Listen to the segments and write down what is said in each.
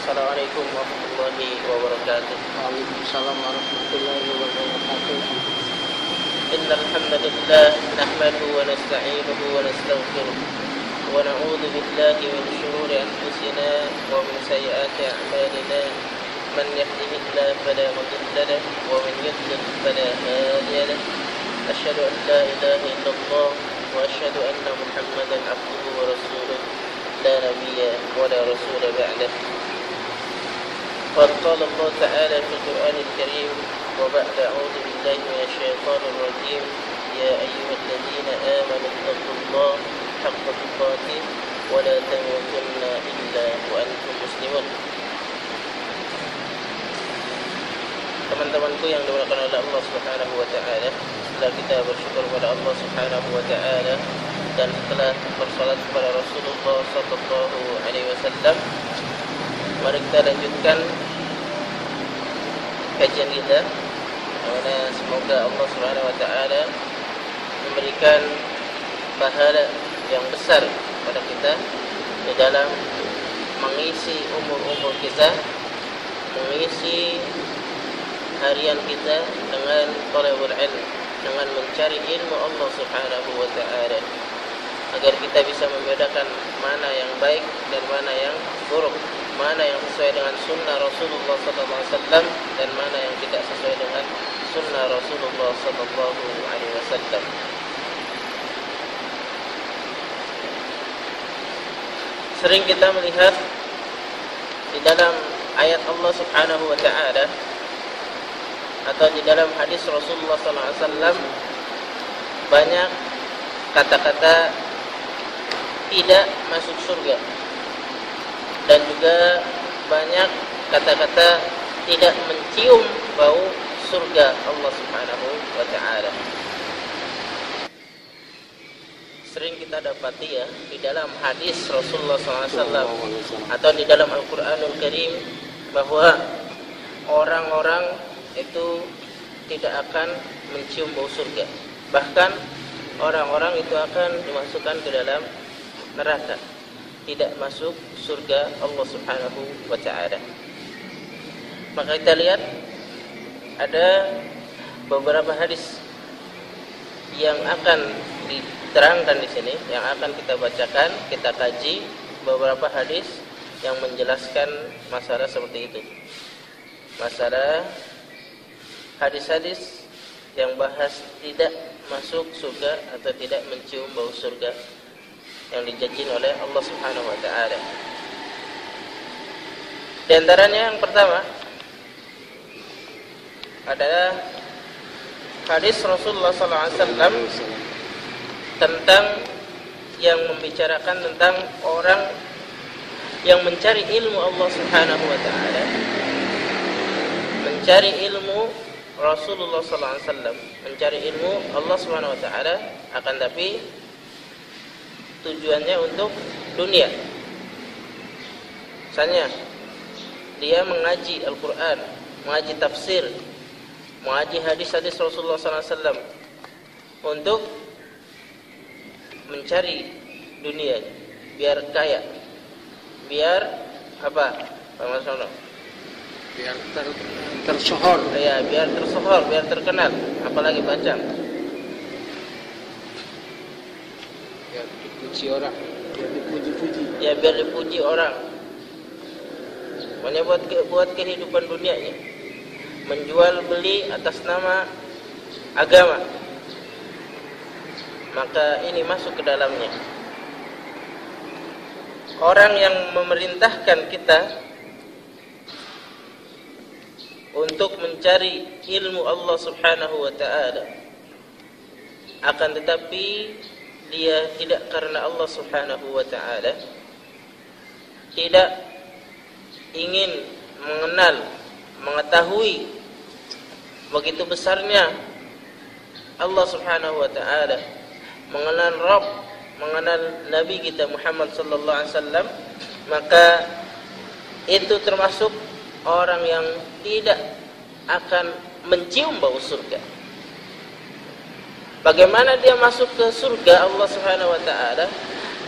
Assalamualaikum warahmatullahi wabarakatuh. Waalaikumsalam warahmatullahi wabarakatuh. Innal hamdalillah nahmaduhu wa nasta'inuhu wa nastaghfiruh wa na'udzu billahi min shururi anfusina wa min sayyiati a'malina. Man yahdihillahu fala mudilla lahu wa man yudlil fala hadiya lahu. Asyhadu an la ilaha illallah wa asyhadu anna Muhammadan abduhu wa rasuluh. La nabiyya wa la rasula ba'dahu. قال الله تعالى في القرآن الكريم وبعد أعوذ بالله من الشيطان الرجيم يا أيها الذين آمنوا اتقوا الله حق تقاته ولا تموتن إلا وأنتم مسلمون. Teman-temanku yang dimuliakan oleh Allah Subhanahu wa taala, setelah kita bersyukur kepada Allah Subhanahu wa taala dan setelah bersalat kepada Rasulullah sallallahu alaihi wasallam, mari kita lanjutkan kajian kita. Semoga Allah Subhanahu wa taala memberikan pahala yang besar kepada kita di dalam mengisi umur-umur kita, mengisi harian kita dengan talabul ilm, dengan mencari ilmu Allah Subhanahu wa taala, agar kita bisa membedakan mana yang baik dan mana yang buruk, mana yang sesuai dengan sunnah Rasulullah SAW dan mana yang tidak sesuai dengan sunnah Rasulullah SAW. Sering kita melihat di dalam ayat Allah Subhanahu wa taala atau di dalam hadis Rasulullah SAW banyak kata-kata tidak masuk surga, dan juga banyak kata-kata tidak mencium bau surga Allah Subhanahu wa taala. Sering kita dapati ya di dalam hadis Rasulullah SAW atau di dalam Al-Qur'anul Karim bahwa orang-orang itu tidak akan mencium bau surga. Bahkan orang-orang itu akan dimasukkan ke dalam neraka, tidak masuk surga Allah Subhanahu wa taala. Maka kita lihat ada beberapa hadis yang akan diterangkan di sini, yang akan kita bacakan, kita kaji beberapa hadis yang menjelaskan masalah seperti itu. Masalah hadis-hadis yang bahas tidak masuk surga atau tidak mencium bau surga yang dijanjikan oleh Allah Subhanahu wa taala. Di antaranya yang pertama adalah hadis Rasulullah SAW tentang yang membicarakan tentang orang yang mencari ilmu Allah Subhanahu wa taala, mencari ilmu Rasulullah SAW, mencari ilmu Allah Subhanahu wa taala, akan tapi tujuannya untuk dunia. Misalnya dia mengaji Al-Quran, mengaji tafsir, mengaji hadis-hadis Rasulullah SAW untuk mencari dunia, biar kaya, biar apa? Biar tersohor. Ya, biar tersohor, biar terkenal, apalagi panjang. Biar dipuji orang, biar dipuji-puji. Ya, biar dipuji orang. Pokoknya buat kehidupan dunianya, menjual beli atas nama agama, maka ini masuk ke dalamnya. Orang yang memerintahkan kita untuk mencari ilmu Allah Subhanahu wa taala, akan tetapi dia tidak karena Allah Subhanahu wa taala, tidak ingin mengenal, mengetahui begitu besarnya Allah Subhanahu wa taala, mengenal Rabb, mengenal Nabi kita Muhammad sallallahu alaihi wasallam, maka itu termasuk orang yang tidak akan mencium bau surga. Bagaimana dia masuk ke surga Allah Subhanahu wa taala,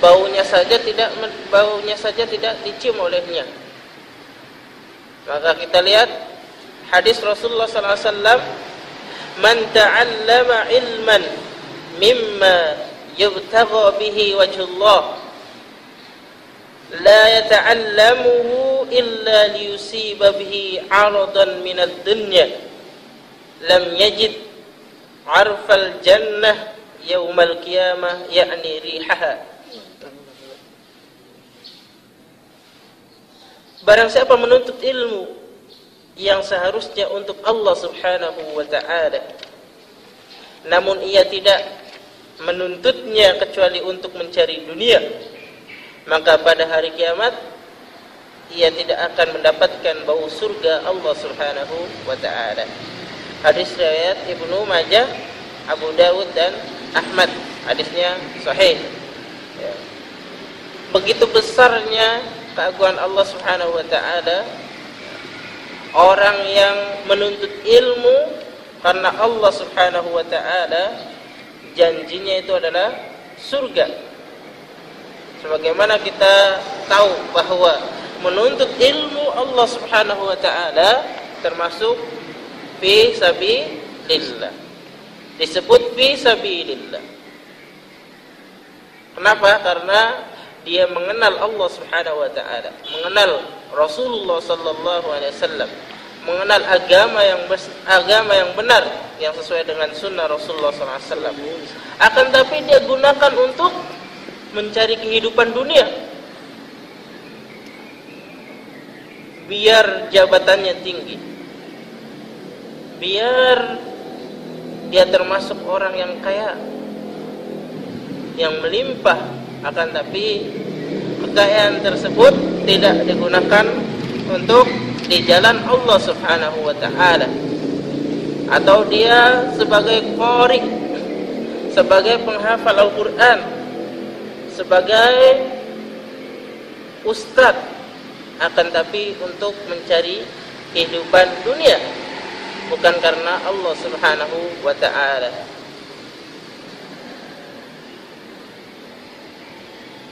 baunya saja tidak dicium olehnya. Maka kita lihat hadis Rasulullah sallallahu alaihi wasallam, "Man ta'allama ilman mimma yubtagha bihi wajhullah la yata'allamuhu illa liyusiba bihi 'aradan minad dunya lam yajid 'arfal jannah yaumal qiyamah yakni rihaha." Barang siapa menuntut ilmu yang seharusnya untuk Allah Subhanahu wa ta'ala, namun ia tidak menuntutnya kecuali untuk mencari dunia, maka pada hari kiamat ia tidak akan mendapatkan bau surga Allah Subhanahu wa ta'ala. Hadis riwayat Ibnu Majah, Abu Dawud dan Ahmad. Hadisnya sahih. Ya. Begitu besarnya keagungan Allah Subhanahu wa ta'ala, orang yang menuntut ilmu karena Allah Subhanahu wa ta'ala, janjinya itu adalah surga. Sebagaimana kita tahu bahwa menuntut ilmu Allah Subhanahu wa ta'ala termasuk fi sabilillah. Disebut fi sabilillah. Kenapa? Karena dia mengenal Allah Subhanahu wa ta'ala, mengenal Rasulullah sallallahu alaihi wasallam, mengenal agama yang benar yang sesuai dengan sunnah Rasulullah sallallahu alaihi wasallam. Akan tapi dia gunakan untuk mencari kehidupan dunia, biar jabatannya tinggi, biar dia termasuk orang yang kaya, yang melimpah. Akan tapi kekayaan tersebut tidak digunakan untuk di jalan Allah Subhanahu wa ta'ala. Atau dia sebagai qari, sebagai penghafal Al-Quran, sebagai ustaz, akan tapi untuk mencari kehidupan dunia, bukan karena Allah Subhanahu wa ta'ala.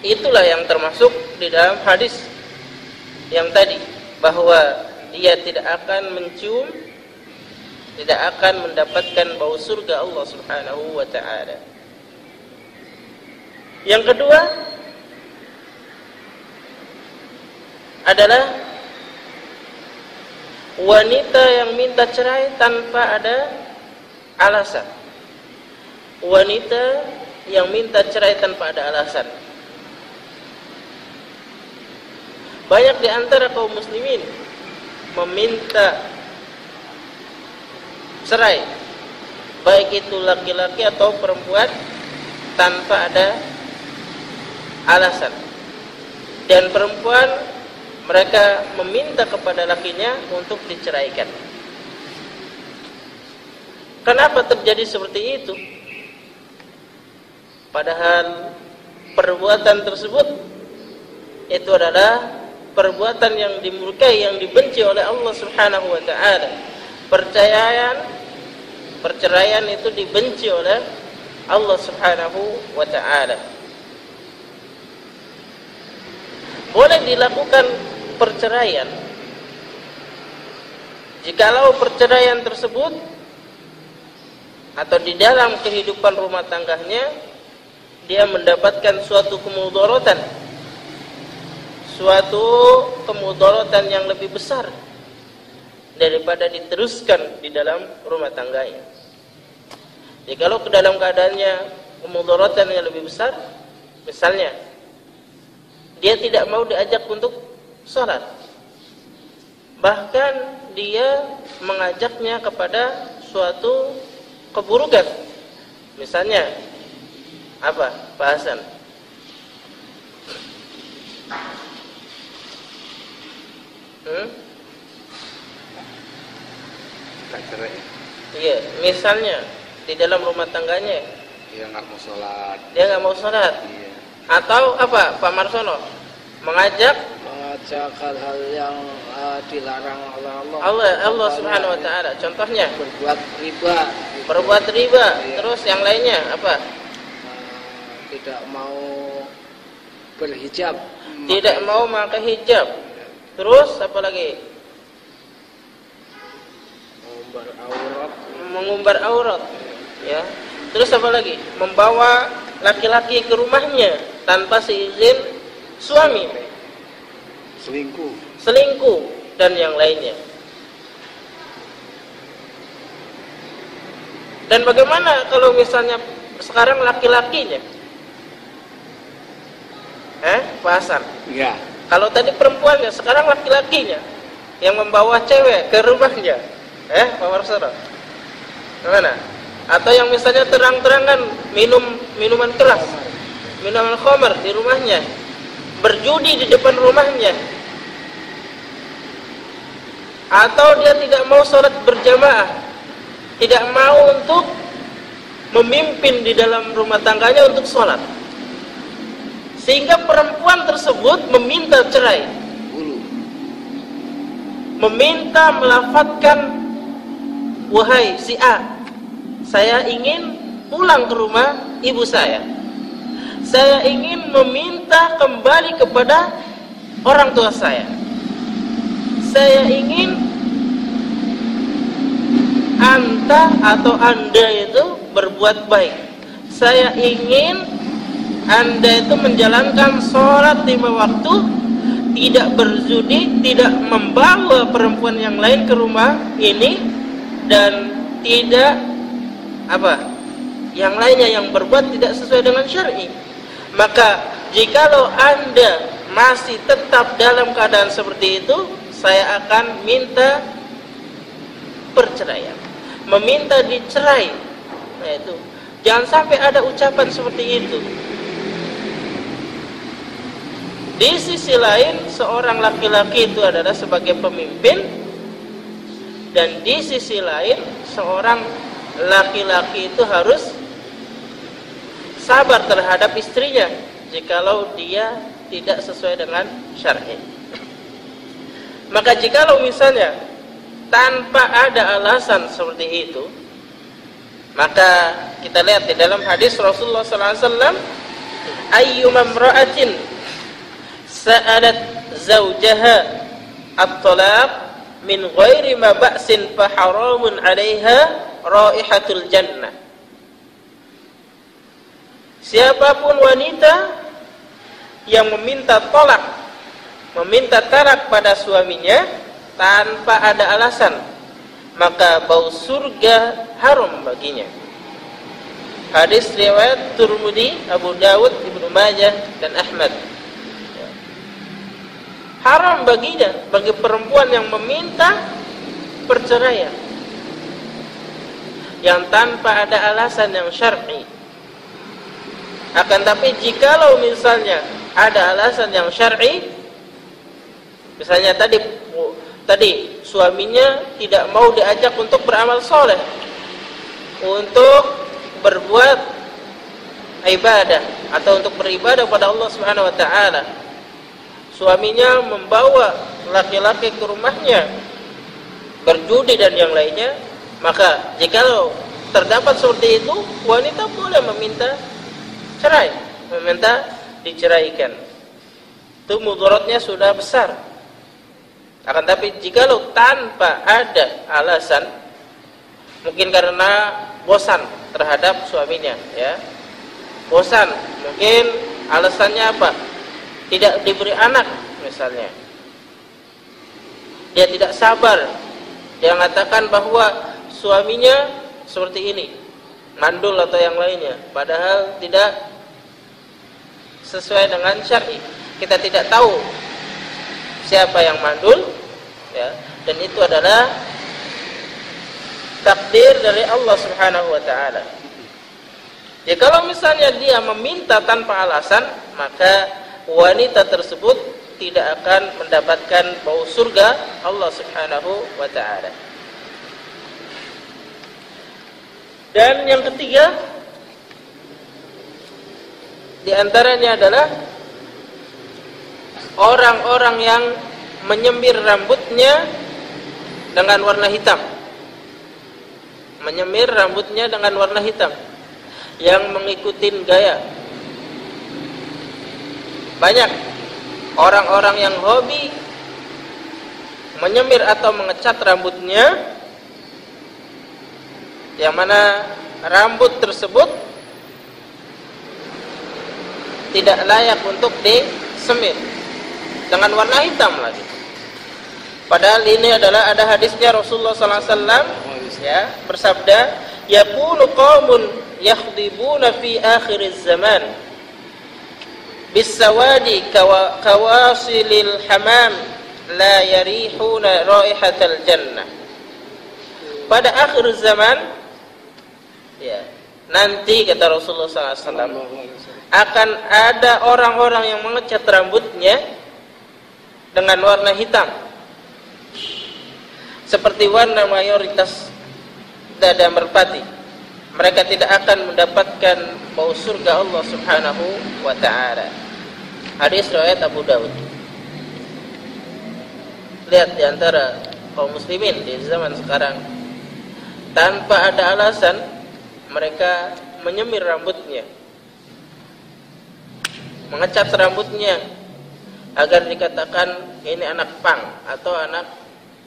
Itulah yang termasuk di dalam hadis yang tadi, bahwa dia tidak akan mencium, tidak akan mendapatkan bau surga Allah Subhanahu wa ta'ala. Yang kedua adalah wanita yang minta cerai tanpa ada alasan. Wanita yang minta cerai tanpa ada alasan. Banyak di antara kaum muslimin meminta cerai, baik itu laki-laki atau perempuan, tanpa ada alasan. Dan perempuan, mereka meminta kepada lakinya untuk diceraikan. Kenapa terjadi seperti itu? Padahal perbuatan tersebut itu adalah perbuatan yang dimurkai, yang dibenci oleh Allah Subhanahu wa ta'ala. Perceraian itu dibenci oleh Allah Subhanahu wa ta'ala. Boleh dilakukan perceraian jikalau perceraian tersebut atau di dalam kehidupan rumah tangganya dia mendapatkan suatu kemudaratan, suatu kemudaratan yang lebih besar daripada diteruskan di dalam rumah tangganya. Jadi kalau ke dalam keadaannya kemudaratan yang lebih besar, misalnya dia tidak mau diajak untuk sholat, bahkan dia mengajaknya kepada suatu keburukan, misalnya apa, Pak Hasan? Cerai. Iya, misalnya di dalam rumah tangganya Dia nggak mau sholat. dia nggak mau sholat. Iya. Atau apa, Pak Marsono? Mengajak hal-hal yang dilarang oleh Allah. Allah Subhanahu wa ta'ala. Contohnya Berbuat riba. Gitu. berbuat riba. Iya. Terus yang lainnya apa? Tidak mau berhijab. Tidak mau pakai hijab. Terus apa lagi? mengumbar aurat, ya. Terus apa lagi? Membawa laki-laki ke rumahnya tanpa seizin suami, selingkuh dan yang lainnya. Dan bagaimana kalau misalnya sekarang laki-lakinya? Pak Hasan? Ya. Kalau tadi perempuannya, sekarang laki-lakinya yang membawa cewek ke rumahnya. Pak Marsara? Gimana? Atau yang misalnya terang-terangan minuman keras, minuman khamar di rumahnya, berjudi di depan rumahnya, atau dia tidak mau sholat berjamaah, tidak mau untuk memimpin di dalam rumah tangganya untuk sholat, sehingga perempuan tersebut meminta cerai, meminta melafadzkan, wahai si A, saya ingin pulang ke rumah ibu saya ingin meminta kembali kepada orang tua saya ingin anta atau anda itu berbuat baik, saya ingin anda itu menjalankan sholat 5 waktu, tidak berjudi, tidak membawa perempuan yang lain ke rumah ini, dan tidak yang lainnya yang berbuat tidak sesuai dengan syar'i. Maka jikalau anda masih tetap dalam keadaan seperti itu, saya akan minta perceraian, meminta dicerai. Nah itu, jangan sampai ada ucapan seperti itu. Di sisi lain, seorang laki-laki itu adalah sebagai pemimpin, dan di sisi lain seorang laki-laki itu harus sabar terhadap istrinya jikalau dia tidak sesuai dengan syar'i. Maka jikalau misalnya tanpa ada alasan seperti itu, maka kita lihat di dalam hadis Rasulullah SAW, ayyuma imra'atin sa'alat zawjaha at-talaq min ghairi ma ba'sin fa haramun 'alaiha raihatul jannah. Siapapun wanita yang meminta talak pada suaminya tanpa ada alasan, maka bau surga haram baginya. Hadis riwayat Tirmidzi, Abu Dawud, Ibnu Majah dan Ahmad. Haram baginya, bagi perempuan yang meminta perceraian yang tanpa ada alasan yang syar'i. Akan tapi jikalau misalnya ada alasan yang syar'i, misalnya tadi suaminya tidak mau diajak untuk beramal soleh, untuk berbuat ibadah atau untuk beribadah pada Allah Subhanahu wa taala, suaminya membawa laki-laki ke rumahnya berjudi dan yang lainnya, maka jikalau terdapat seperti itu, wanita boleh meminta cerai, meminta diceraikan. Itu mudaratnya sudah besar. Akan tapi jikalau tanpa ada alasan, mungkin karena bosan terhadap suaminya, ya, bosan, mungkin alasannya apa? Tidak diberi anak misalnya, dia tidak sabar, dia mengatakan bahwa suaminya seperti ini, mandul atau yang lainnya, padahal tidak sesuai dengan syar'i. Kita tidak tahu siapa yang mandul, ya, dan itu adalah takdir dari Allah Subhanahu wa taala. Ya, kalau misalnya dia meminta tanpa alasan, maka wanita tersebut tidak akan mendapatkan bau surga Allah Subhanahu wa taala. Dan yang ketiga di antaranya adalah orang-orang yang menyemir rambutnya dengan warna hitam. Menyemir rambutnya dengan warna hitam, yang mengikuti gaya. Banyak orang-orang yang hobi menyemir atau mengecat rambutnya yang mana rambut tersebut tidak layak untuk disemir dengan warna hitam lagi. Padahal ini adalah ada hadisnya Rasulullah sallallahu alaihi wasallam ya, bersabda, "Yakunu qaumun yakhdibuna fi akhiriz zaman bisawadi kawasilil hamam la yarihuna raihatal jannah." Pada akhir zaman ya, nanti kata Rasulullah sallallahu alaihi wasallam akan ada orang-orang yang mengecat rambutnya dengan warna hitam seperti warna mayoritas dada merpati. Mereka tidak akan mendapatkan bau surga Allah Subhanahu wa ta'ala. Hadis riwayat Abu Daud. Lihat di antara kaum muslimin di zaman sekarang, tanpa ada alasan mereka menyemir rambutnya, mengecat rambutnya agar dikatakan ini anak pang atau anak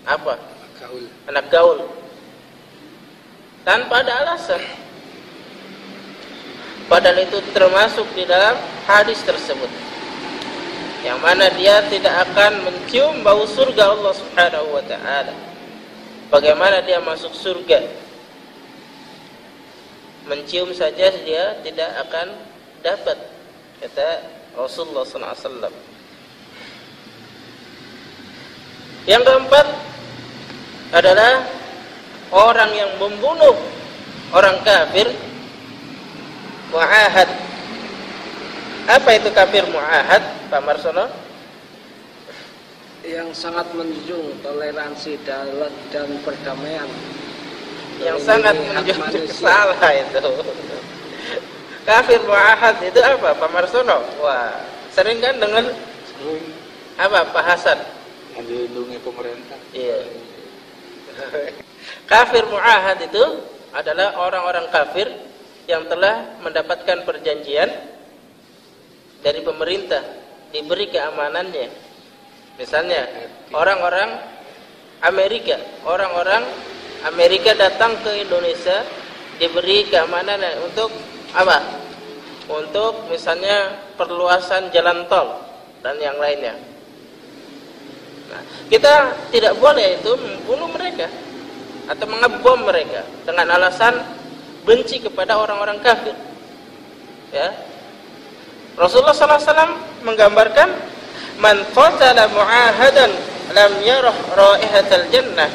apa? Gaul. Anak gaul. Tanpa ada alasan. Padahal itu termasuk di dalam hadis tersebut, yang mana dia tidak akan mencium bau surga Allah Subhanahu wa ta'ala. Bagaimana dia masuk surga? Mencium saja dia tidak akan dapat, kata Rasulullah SAW. Yang keempat adalah orang yang membunuh orang kafir mu'ahad. Apa itu kafir mu'ahad, Pak Marsono? Yang sangat menjunjung toleransi dan perdamaian. Yang sangat menjunjung salah itu. Kafir mu'ahad itu apa, Pak Marsono? Wah, sering kan dengan apa, Pak Hasan? Yang dilindungi pemerintah. Iya. Kafir mu'ahad itu adalah orang-orang kafir yang telah mendapatkan perjanjian dari pemerintah, diberi keamanannya. Misalnya orang-orang Amerika datang ke Indonesia, diberi keamanan untuk apa? Untuk misalnya perluasan jalan tol dan yang lainnya. Nah, kita tidak boleh itu membunuh mereka atau mengebom mereka dengan alasan benci kepada orang-orang kafir. Ya. Rasulullah SAW menggambarkan, man qatala mu'ahadan lam yarah raihatal jannah.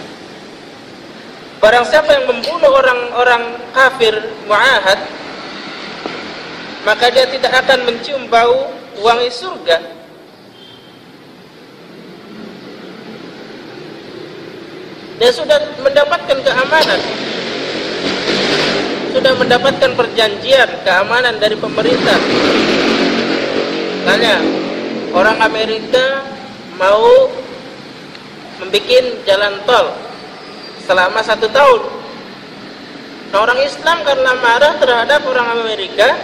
Barang siapa yang membunuh orang-orang kafir mu'ahad, maka dia tidak akan mencium bau wangi surga. Dia sudah mendapatkan keamanan, sudah mendapatkan perjanjian keamanan dari pemerintah. Tanya, orang Amerika mau membuat jalan tol selama 1 tahun. Nah, orang Islam karena marah terhadap orang Amerika,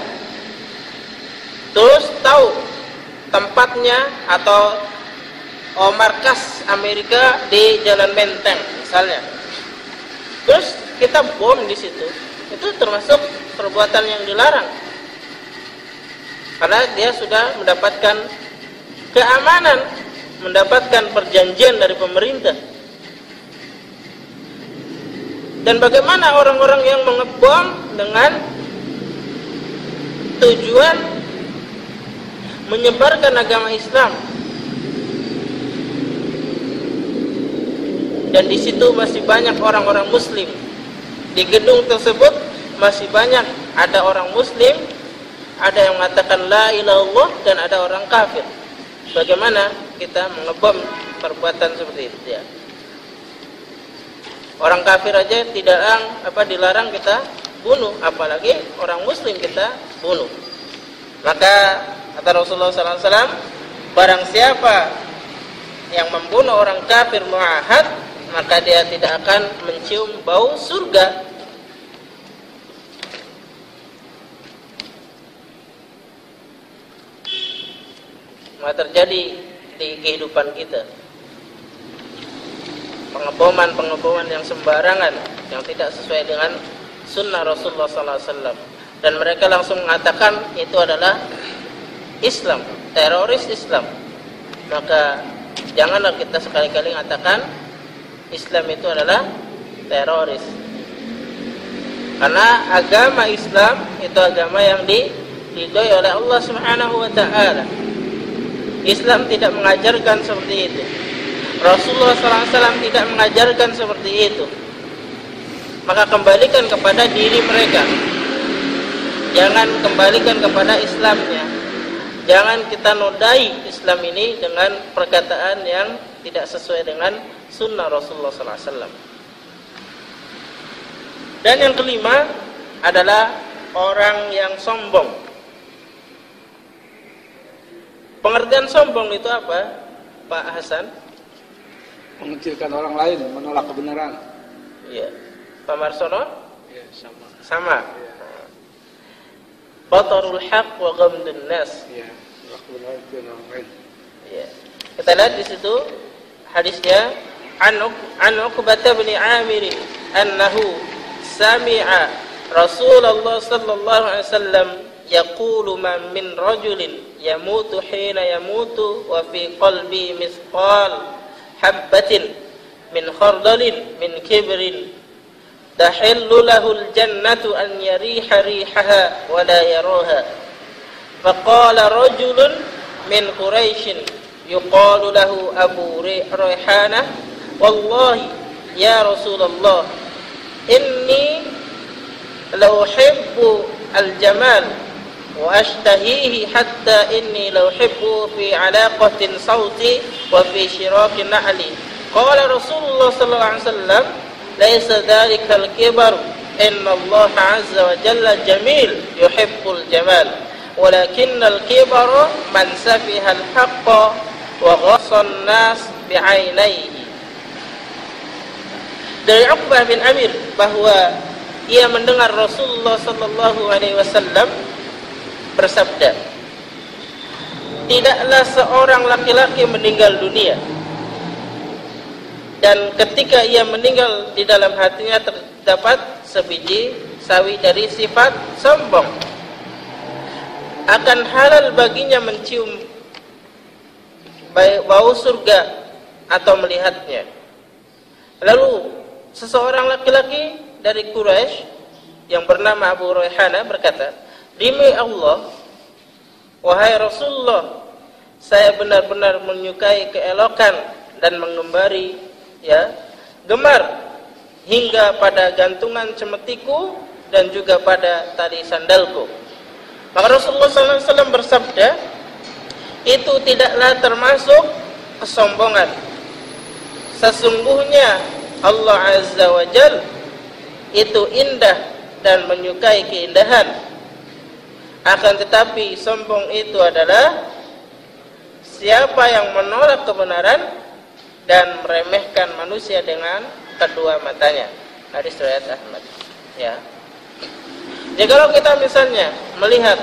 terus tahu tempatnya atau markas Amerika di Jalan Menteng misalnya, terus kita bom di situ, itu termasuk perbuatan yang dilarang karena dia sudah mendapatkan keamanan, mendapatkan perjanjian dari pemerintah. Dan bagaimana orang-orang yang mengebom dengan tujuan menyebarkan agama Islam, dan di situ masih banyak orang-orang Muslim. Di gedung tersebut masih banyak ada orang Muslim, ada yang mengatakan la ilaha illallah, dan ada orang kafir. Bagaimana kita mengebom perbuatan seperti itu ya? Orang kafir aja dilarang kita bunuh, apalagi orang Muslim kita bunuh. Maka kata Rasulullah SAW, barang siapa yang membunuh orang kafir mu'ahad, maka dia tidak akan mencium bau surga. Maka terjadi di kehidupan kita pengeboman yang sembarangan, yang tidak sesuai dengan sunnah Rasulullah SAW, dan mereka langsung mengatakan itu adalah Islam, teroris Islam. Maka janganlah kita sekali-kali mengatakan Islam itu adalah teroris, karena agama Islam itu agama yang diridhoi oleh Allah Subhanahu wa taala. Islam tidak mengajarkan seperti itu. Rasulullah SAW tidak mengajarkan seperti itu. Maka kembalikan kepada diri mereka. Jangan kembalikan kepada Islamnya. Jangan kita nodai Islam ini dengan perkataan yang tidak sesuai dengan sunnah Rasulullah SAW. Dan yang kelima adalah orang yang sombong. Pengertian sombong itu apa, Pak Hasan? Mengecilkan orang lain, menolak kebenaran. Iya. Pak Marsono? Ya, sama. Sama. Ya. Batarul haq wa ghamdun nas. Ya, menolak kebenaran itu orang lain. Iya. Kita lihat di situ hadisnya an Uqbah bin Amir annahu sami'a Rasulullah sallallahu alaihi wasallam yaqulu ma min rajulin yamutu hina yamutu wa fi qalbi misqal habbatin min khardalin min kibrin tahillu lahul jannatu an yariha rihaha wa la yaraha. Faqala rajulun min Quraisy yuqalu lahu Abu Rayhanah, wallahi ya Rasulullah, inni la uhibbu al-jamal wa ashtahihi hatta inni la uhibbu fi alaqatin sawti wa fi shiraqi na'li. Qala Rasulullah sallallahu alaihi wasallam, laisa dhalika al-kibar, inna Allah azza wa jalla jamil yuhibbul jamal, walakinna al-kibara man safiha al-haqqa wa ghassa an-nas bi'ainaihi. Dari Uqbah bin Amir bahwa ia mendengar Rasulullah sallallahu alaihi wasallam bersabda, tidaklah seorang laki-laki meninggal dunia dan ketika ia meninggal di dalam hatinya terdapat sebiji sawi dari sifat sombong, akan halal baginya mencium bau surga atau melihatnya. Lalu seseorang laki-laki dari Quraisy yang bernama Abu Rayhanah berkata, demi Allah, wahai Rasulullah, saya benar-benar menyukai keelokan dan mengembari gemar hingga pada gantungan cemetiku dan juga pada tali sandalku. Maka Rasulullah SAW bersabda, itu tidaklah termasuk kesombongan. Sesungguhnya Allah Azza wa Jalla itu indah dan menyukai keindahan. Akan tetapi sombong itu adalah siapa yang menolak kebenaran dan meremehkan manusia dengan kedua matanya. Hadis riwayat Ahmad. Ya. Jadi kalau kita misalnya melihat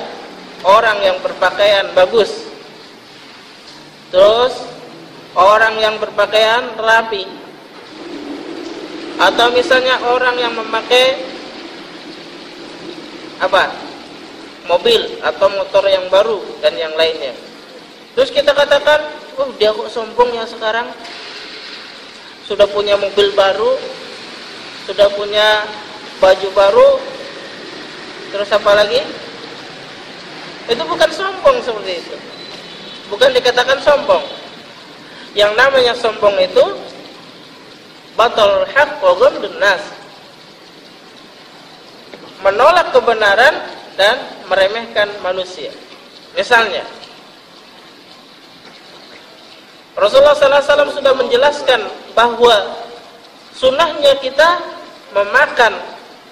orang yang berpakaian bagus, terus orang yang berpakaian rapi, atau misalnya orang yang memakai mobil atau motor yang baru dan yang lainnya, terus kita katakan, oh dia kok sombong ya sekarang, sudah punya mobil baru, sudah punya baju baru, terus apa lagi? Itu bukan sombong seperti itu, bukan dikatakan sombong. Yang namanya sombong itu batalul haq wa ghamdun nas, menolak kebenaran dan meremehkan manusia. Misalnya Rasulullah SAW sudah menjelaskan bahwa sunnahnya kita memakan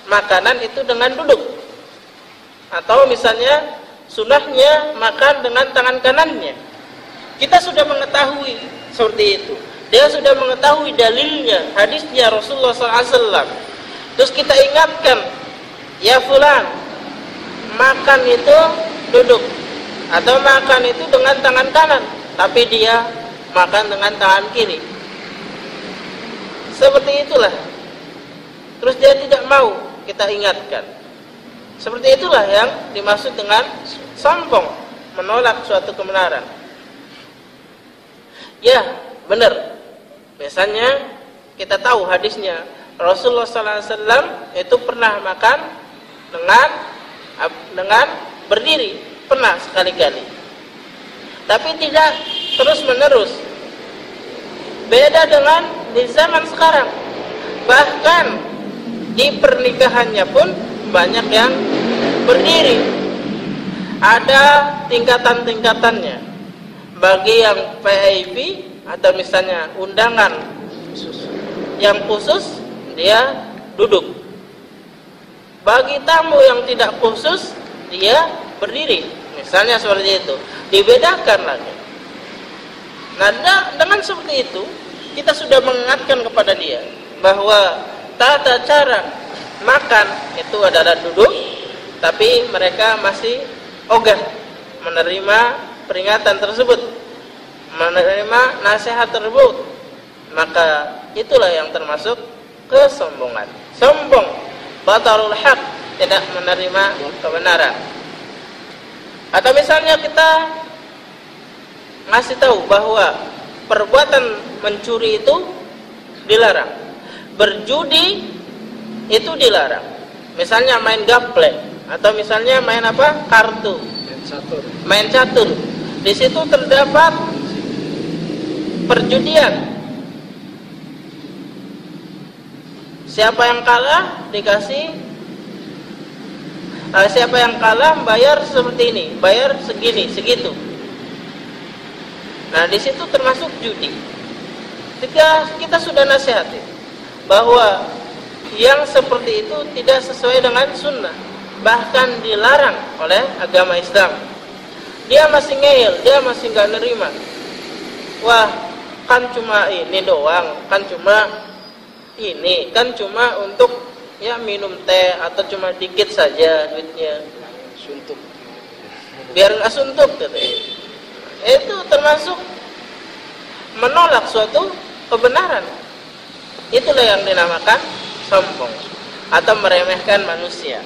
makanan itu dengan duduk, atau misalnya sunnahnya makan dengan tangan kanannya. Kita sudah mengetahui seperti itu. Dia sudah mengetahui dalilnya, hadisnya Rasulullah SAW. Terus kita ingatkan, ya fulan, makan itu duduk, atau makan itu dengan tangan kanan, tapi dia makan dengan tangan kiri. Seperti itulah. Terus dia tidak mau, kita ingatkan. Seperti itulah yang dimaksud dengan sombong, menolak suatu kebenaran. Ya, benar. Misalnya kita tahu hadisnya, Rasulullah SAW itu pernah makan dengan berdiri, pernah sekali-kali. Tapi tidak terus-menerus. Beda dengan di zaman sekarang. Bahkan di pernikahannya pun banyak yang berdiri. Ada tingkatan-tingkatannya. Bagi yang VIP atau misalnya undangan yang khusus, dia duduk. Bagi tamu yang tidak khusus, dia berdiri. Misalnya seperti itu. Dibedakan lagi. Nah, dengan seperti itu, kita sudah mengingatkan kepada dia bahwa tata cara makan itu adalah duduk, tapi mereka masih ogah menerima peringatan tersebut, menerima nasihat tersebut. Maka itulah yang termasuk kesombongan. Sombong, batarul haq, tidak menerima kebenaran. Atau misalnya kita ngasih tahu bahwa perbuatan mencuri itu dilarang, berjudi itu dilarang. Misalnya main gaplek atau misalnya main apa? Kartu, main catur. Di situ terdapat perjudian. Siapa yang kalah dikasih, siapa yang kalah bayar seperti ini, bayar segini, segitu. Nah, di situ termasuk judi. Kita sudah nasihati bahwa yang seperti itu tidak sesuai dengan sunnah, bahkan dilarang oleh agama Islam. Dia masih ngeyel, dia masih nggak nerima. Wah, kan cuma ini doang, kan cuma ini, kan cuma untuk ya minum teh atau cuma dikit saja duitnya. Suntuk. Biar nggak suntuk gitu. Itu termasuk menolak suatu kebenaran. Itulah yang dinamakan sombong atau meremehkan manusia.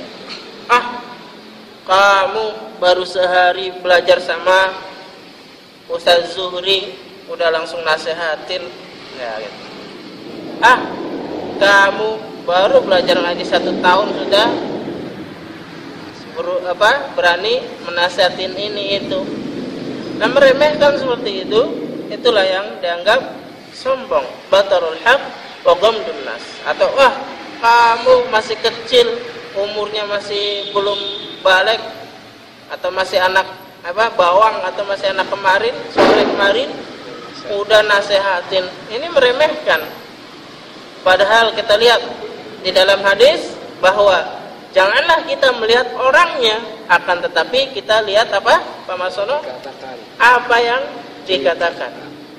Ah, kamu baru sehari belajar sama Ustaz Zuhri udah langsung nasehatin ya gitu. Ah, kamu baru belajar ngaji 1 tahun sudah berani menasehatin ini itu. Nah, meremehkan seperti itu, itulah yang dianggap sombong, batarul haq wa ghamdun nas. Atau wah, kamu masih kecil, umurnya masih belum balik, atau masih anak bawang, atau masih anak kemarin, sore kemarin udah nasehatin. Ini meremehkan. Padahal kita lihat di dalam hadis bahwa janganlah kita melihat orangnya, akan tetapi kita lihat apa? Pak Masono? Apa yang dikatakan.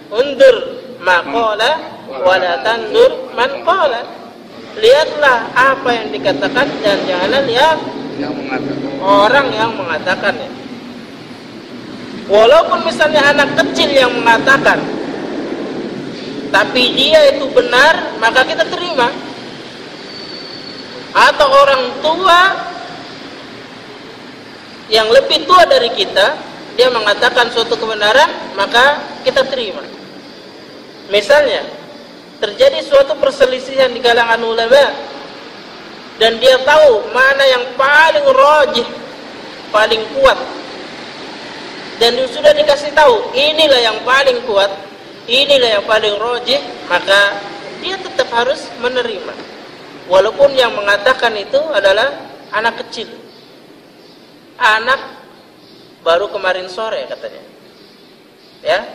Undur maqala wala tandur man qala. Lihatlah apa yang dikatakan dan janganlah lihat yang mengatakan. Orang yang mengatakannya. Walaupun misalnya anak kecil yang mengatakan, tapi dia itu benar, maka kita terima. Atau orang tua yang lebih tua dari kita, dia mengatakan suatu kebenaran, maka kita terima. Misalnya terjadi suatu perselisihan di kalangan ulama dan dia tahu mana yang paling rajih, paling kuat, dan sudah dikasih tahu inilah yang paling kuat, inilah yang paling rajih, maka dia tetap harus menerima walaupun yang mengatakan itu adalah anak kecil, anak baru kemarin sore katanya. Ya,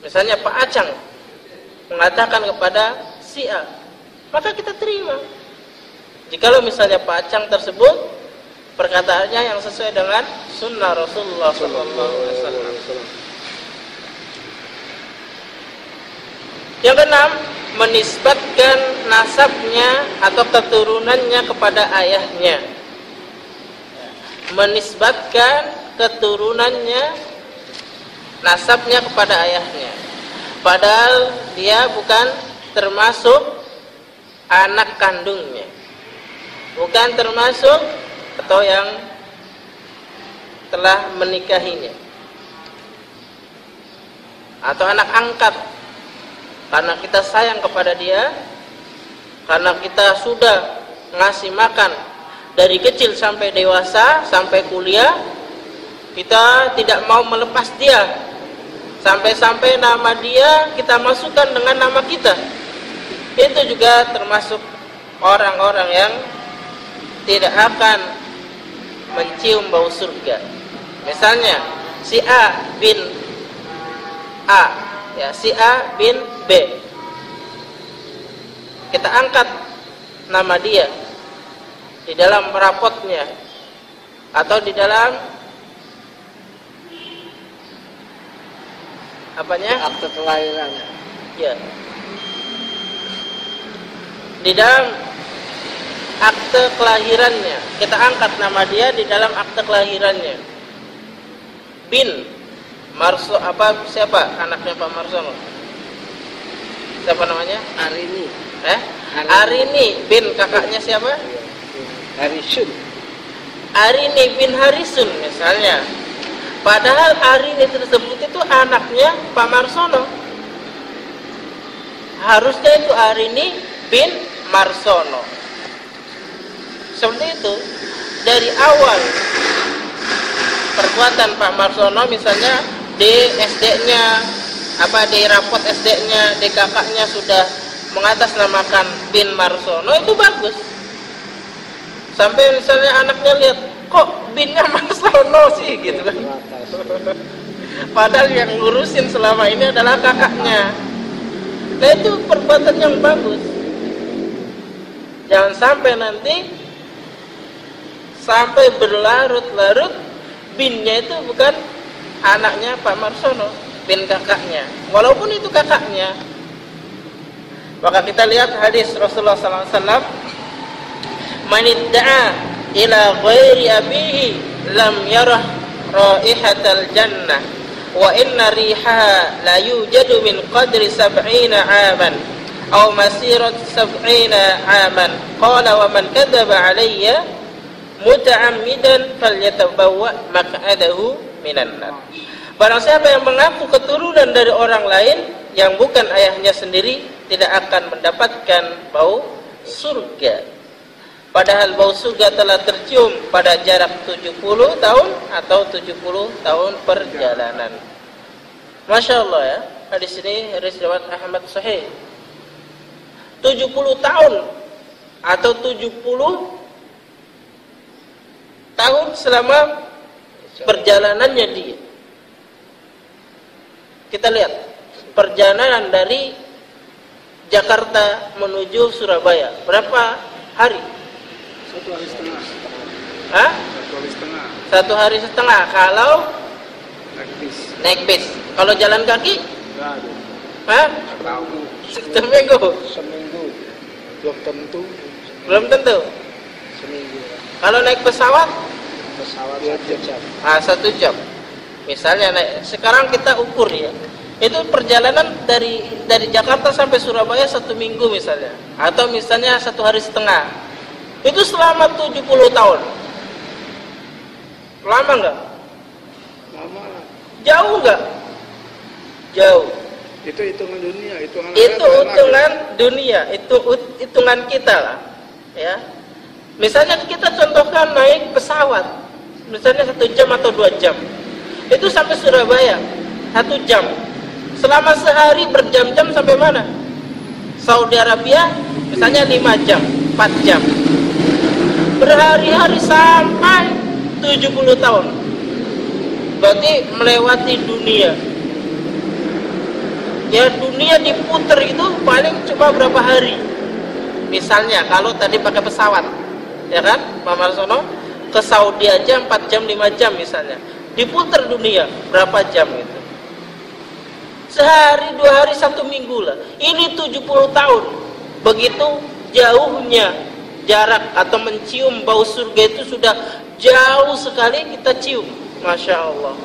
misalnya Pak Acang mengatakan kepada si A, maka kita terima. Jikalau misalnya Pak Acang tersebut perkataannya yang sesuai dengan sunnah Rasulullah SAW. Yang keenam, menisbatkan nasabnya atau keturunannya kepada ayahnya. Menisbatkan keturunannya, nasabnya kepada ayahnya, padahal dia bukan termasuk anak kandungnya. bukan termasuk atau yang telah menikahinya, atau anak angkat karena kita sayang kepada dia, karena kita sudah ngasih makan dari kecil sampai dewasa, sampai kuliah, kita tidak mau melepas dia, sampai-sampai nama dia kita masukkan dengan nama kita. Itu juga termasuk orang-orang yang tidak akan mencium bau surga. Misalnya si A bin A, ya, si A bin B, kita angkat nama dia di dalam rapotnya atau di dalam apanya? Akte kelahirannya. Ya. Di dalam akte kelahirannya, kita angkat nama dia di dalam akte kelahirannya. Bin Marso, apa, siapa anaknya Pak Marsono? Siapa namanya? Arini. Arini bin kakaknya siapa? Harisun. Arini bin Harisun misalnya. Padahal Arini tersebut itu anaknya Pak Marsono. Harusnya itu Arini bin Marsono. Seperti itu. Dari awal perbuatan Pak Marsono, misalnya di SD-nya, di rapot SD-nya, di kakaknya sudah mengatasnamakan bin Marsono, itu bagus. Sampai misalnya anaknya lihat, kok binnya Marsono sih, gitu kan. Padahal yang ngurusin selama ini adalah kakaknya. Nah, itu perbuatan yang bagus. Jangan sampai nanti sampai berlarut-larut binnya itu bukan anaknya Pak Marsono, bin kakaknya, walaupun itu kakaknya. Maka kita lihat hadis Rasulullah SAW, man idda'a ila ghairi abihi lam yarah raihatal jannah wa inna rihaha la yujadu min qadri 70 aman aw masirat 70 aman. Qala wa man kadzaba alayya muta'ammidan falyatabawwa maq'adahu minan nar. Barang siapa yang mengaku keturunan dari orang lain yang bukan ayahnya sendiri, tidak akan mendapatkan bau surga. Padahal bau surga telah tercium pada jarak 70 tahun atau 70 tahun perjalanan. Masya Allah ya, hadis ini hadis riwayat Ahmad Sahih. 70 tahun atau 70 tahun selama perjalanannya dia. Kita lihat perjalanan dari Jakarta menuju Surabaya berapa hari? 1 hari setengah. Hah? 1 hari setengah. 1 hari setengah kalau naik bis. Kalau jalan kaki? Enggak. Hah? Tahu. Seminggu. Belum tentu. Belum tentu. Seminggu. Kalau naik pesawat? Pesawat 1 jam. 1 jam. Misalnya naik, sekarang kita ukur ya. Itu perjalanan dari Jakarta sampai Surabaya 1 minggu misalnya, atau misalnya 1 hari setengah. Itu selama 70 tahun. Lama enggak? Lama. Jauh enggak? Jauh. Itu hitungan dunia, Itu hitungan dunia, itu hitungan kita lah, ya. Misalnya kita contohkan naik pesawat, misalnya 1 jam atau 2 jam, itu sampai Surabaya 1 jam. Selama sehari berjam-jam sampai mana? Saudi Arabia, misalnya 5 jam, 4 jam. Berhari-hari sampai 70 tahun. Berarti melewati dunia. Ya, dunia diputer itu paling cuma berapa hari. Misalnya kalau tadi pakai pesawat, ya kan, Pak Marsono, ke Saudi aja 4 jam 5 jam misalnya. Diputer dunia berapa jam itu? Sehari 2 hari 1 minggu lah. Ini 70 tahun. Begitu jauhnya jarak atau mencium bau surga itu sudah jauh sekali kita cium. Masya Allah,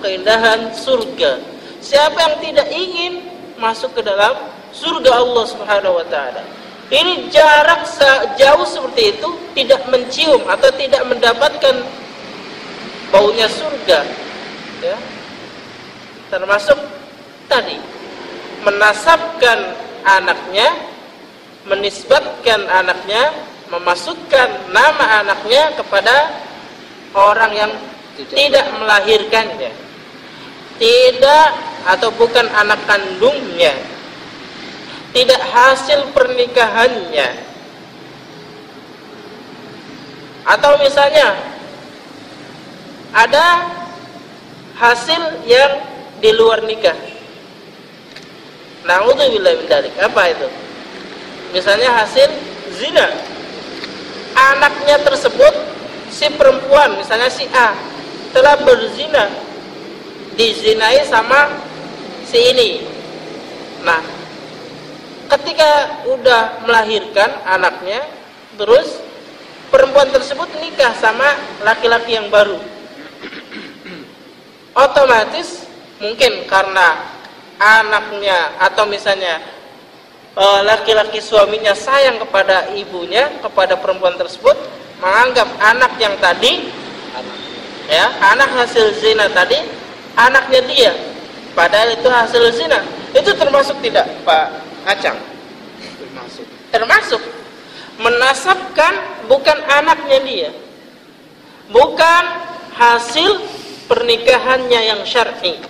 keindahan surga. Siapa yang tidak ingin masuk ke dalam surga Allah Subhanahu wa ta'ala? ini jarak jauh seperti itu tidak mencium atau tidak mendapatkan baunya surga, ya. Termasuk tadi menasabkan anaknya, menisbatkan anaknya, memasukkan nama anaknya kepada orang yang tidak melahirkannya, tidak atau bukan anak kandungnya, tidak hasil pernikahannya. Atau misalnya ada hasil yang di luar nikah. Na'udzubillah min dzalik. Apa itu? Misalnya hasil zina. Anaknya tersebut, si perempuan, misalnya si A, telah berzina, dizinai sama si ini. Nah, ketika udah melahirkan anaknya, terus perempuan tersebut nikah sama laki-laki yang baru, otomatis mungkin karena anaknya atau misalnya laki-laki suaminya sayang kepada ibunya, kepada perempuan tersebut, menganggap anak yang tadi, ya, anak hasil zina tadi, anaknya dia, padahal itu hasil zina. Itu termasuk tidak, Pak Acang? Termasuk menasabkan bukan anaknya dia, bukan hasil pernikahannya yang syar'i.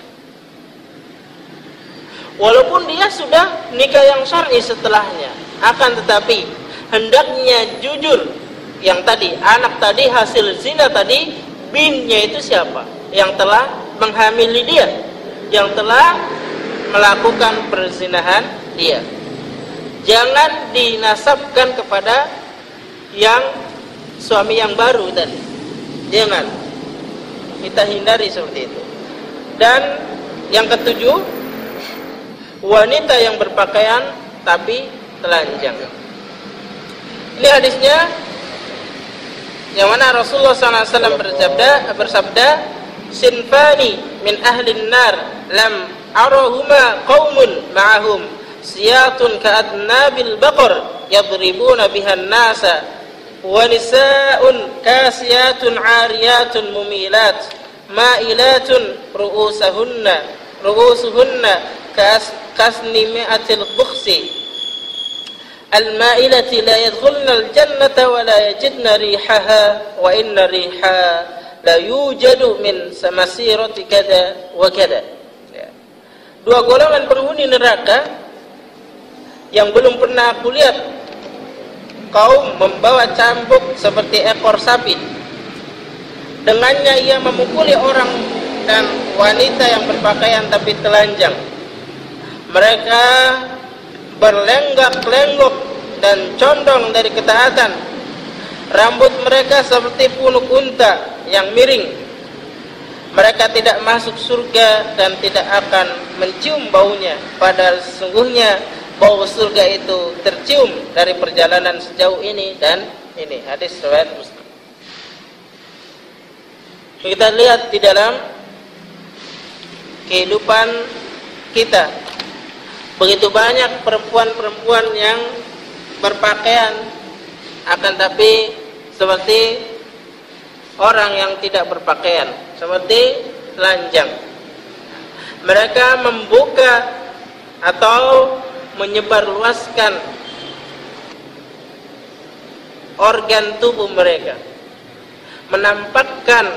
Walaupun dia sudah nikah yang syar'i setelahnya, akan tetapi hendaknya jujur. Yang tadi, anak tadi hasil zina tadi, binnya itu siapa? Yang telah menghamili dia, yang telah melakukan perzinahan dia. Jangan dinasabkan kepada yang suami yang baru tadi. Jangan. Kita hindari seperti itu. Dan yang ketujuh, wanita yang berpakaian tapi telanjang. Ini hadisnya yang mana Rasulullah SAW bersabda, sinfani min ahlin nar lam arahuma qaumun ma'ahum siyatun ka'adnabil baqar yadribuna bihan nasa wa nisa'un kasiyatun 'ariyatun mumilat ma'ilatun ru'usuhunna kasnimi'atil bukhsi al-ma'ilati la yadkhulna al-jannata wa la yajidna rihaha wa inna riha la yujadu min samasirati kada wa kada. Ya. Dua golongan penghuni neraka yang belum pernah aku lihat kaum membawa cambuk seperti ekor sapi. Dengannya ia memukuli orang dan wanita yang berpakaian tapi telanjang. Mereka berlenggak-lenggok dan condong dari ketaatan. Rambut mereka seperti punuk unta yang miring. Mereka tidak masuk surga dan tidak akan mencium baunya, padahal sesungguhnya bau surga itu tercium dari perjalanan sejauh ini dan ini. Hadis riwayat Muslim. Kita lihat di dalam kehidupan kita, begitu banyak perempuan-perempuan yang berpakaian akan tapi seperti orang yang tidak berpakaian, seperti telanjang. Mereka membuka atau menyebarluaskan organ tubuh mereka, menampakkan